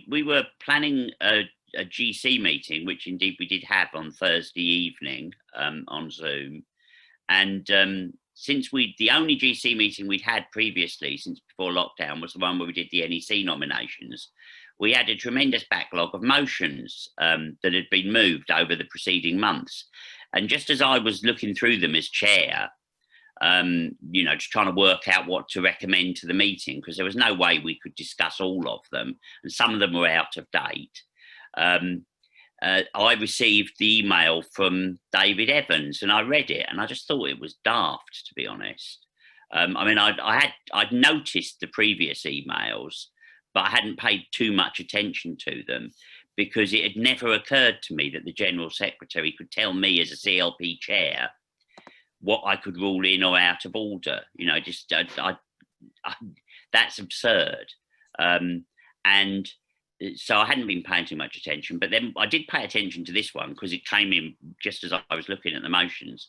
we were planning a GC meeting, which indeed we did have on Thursday evening on Zoom. And since the only GC meeting we'd had previously, since before lockdown, was the one where we did the NEC nominations, we had a tremendous backlog of motions that had been moved over the preceding months. And just as I was looking through them as chair, just trying to work out what to recommend to the meeting, because there was no way we could discuss all of them, and some of them were out of date. I received the email from David Evans, and I read it, and I just thought it was daft, to be honest. I'd noticed the previous emails, but I hadn't paid too much attention to them, because it had never occurred to me that the General Secretary could tell me as a CLP chair what I could rule in or out of order. That's absurd. And so I hadn't been paying too much attention, but then I did pay attention to this one because it came in just as I was looking at the motions,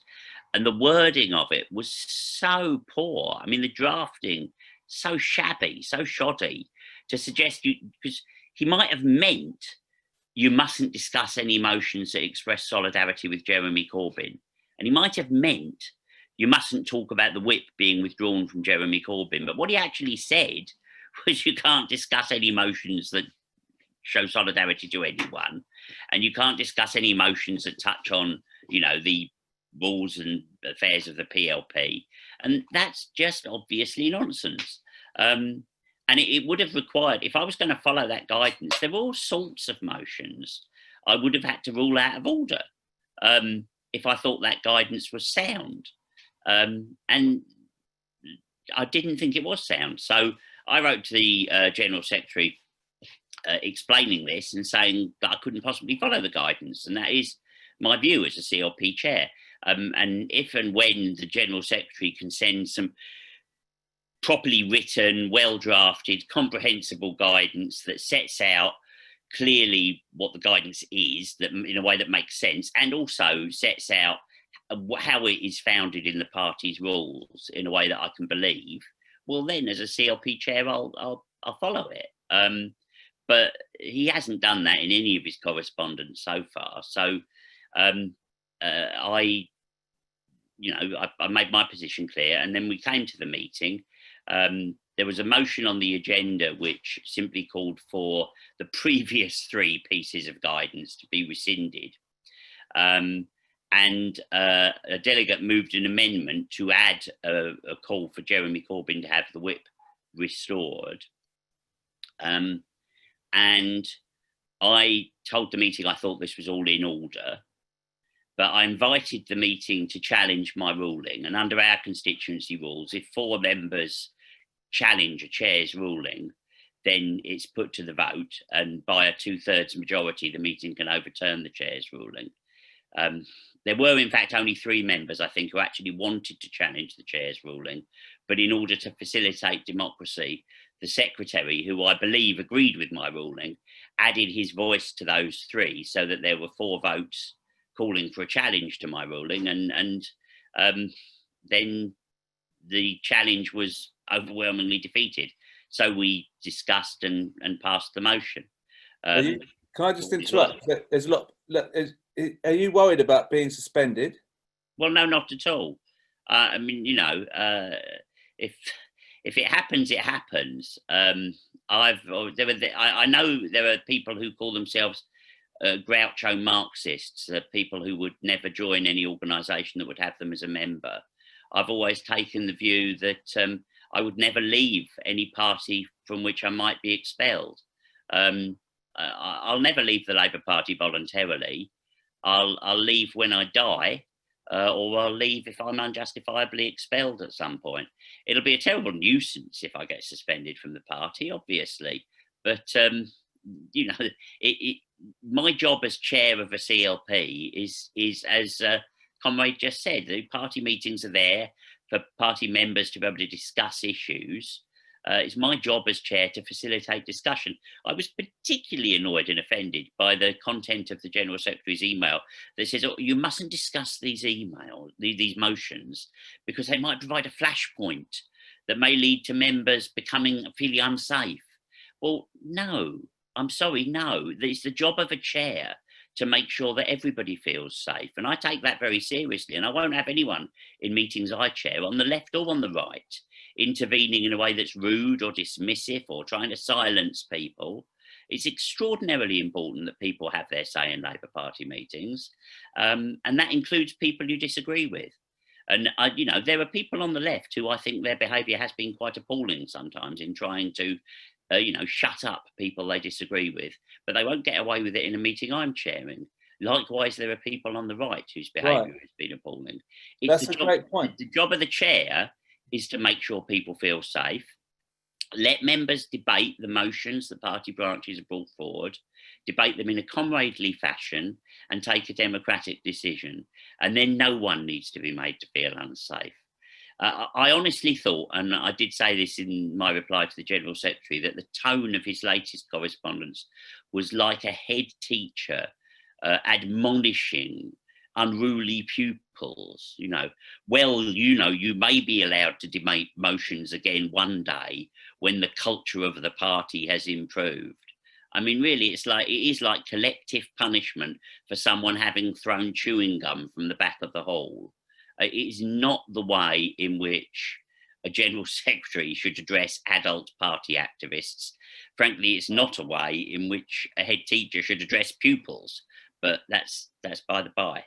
and the wording of it was so poor. I mean, the drafting, so shabby, so shoddy, to suggest because he might have meant you mustn't discuss any motions that express solidarity with Jeremy Corbyn. And he might have meant you mustn't talk about the whip being withdrawn from Jeremy Corbyn. But what he actually said was you can't discuss any motions that show solidarity to anyone. And you can't discuss any motions that touch on, the rules and affairs of the PLP. And that's just obviously nonsense. And it would have required, if I was going to follow that guidance, there were all sorts of motions I would have had to rule out of order if I thought that guidance was sound. And I didn't think it was sound. So I wrote to the General Secretary explaining this and saying that I couldn't possibly follow the guidance. And that is my view as a CLP chair. And if and when the General Secretary can send some properly written, well-drafted, comprehensible guidance that sets out clearly what the guidance is, that in a way that makes sense, and also sets out how it is founded in the party's rules in a way that I can believe, well, then as a CLP chair, I'll follow it. But he hasn't done that in any of his correspondence so far. So I made my position clear, and then we came to the meeting. There was a motion on the agenda which simply called for the previous 3 pieces of guidance to be rescinded. And a delegate moved an amendment to add a call for Jeremy Corbyn to have the whip restored. And I told the meeting I thought this was all in order, but I invited the meeting to challenge my ruling. And under our constituency rules, if 4 members challenge a chair's ruling, then it's put to the vote, and by a 2/3 majority, the meeting can overturn the chair's ruling. There were, in fact, only 3 members, I think, who actually wanted to challenge the chair's ruling. But in order to facilitate democracy, the secretary, who I believe agreed with my ruling, added his voice to those 3, so that there were 4 votes calling for a challenge to my ruling. And then the challenge was overwhelmingly defeated. So we discussed and passed the motion. Can I just interrupt? There's a lot. Are you worried about being suspended? Well, no, not at all. I mean, if it happens, it happens. I know there are people who call themselves groucho Marxists, people who would never join any organisation that would have them as a member. I've always taken the view that I would never leave any party from which I might be expelled. I'll never leave the Labour Party voluntarily. I'll leave when I die, or I'll leave if I'm unjustifiably expelled at some point. It'll be a terrible nuisance if I get suspended from the party, obviously. But, my job as chair of a CLP is as Comrade just said, the party meetings are there for party members to be able to discuss issues. It's my job as chair to facilitate discussion. I was particularly annoyed and offended by the content of the General Secretary's email that says, oh, you mustn't discuss these motions, because they might provide a flashpoint that may lead to members feeling unsafe. Well, no, I'm sorry, no. It's the job of a chair to make sure that everybody feels safe. And I take that very seriously. And I won't have anyone in meetings I chair, on the left or on the right, intervening in a way that's rude or dismissive or trying to silence people. It's extraordinarily important that people have their say in Labour Party meetings. And that includes people you disagree with. And, you know, there are people on the left who I think their behaviour has been quite appalling sometimes in trying to, you know, shut up people they disagree with, but they won't get away with it in a meeting I'm chairing. Likewise, there are people on the right whose behaviour has been appalling. That's a great point. The job of the chair is to make sure people feel safe. Let members debate the motions the party branches have brought forward, debate them in a comradely fashion, and take a democratic decision. And then no one needs to be made to feel unsafe. I honestly thought, and I did say this in my reply to the General Secretary, that the tone of his latest correspondence was like a head teacher admonishing unruly pupils, you know, well, you know, you may be allowed to debate motions again one day when the culture of the party has improved. I mean, really, it is like collective punishment for someone having thrown chewing gum from the back of the hall. It is not the way in which a general secretary should address adult party activists. Frankly, it's not a way in which a head teacher should address pupils, but that's by the by.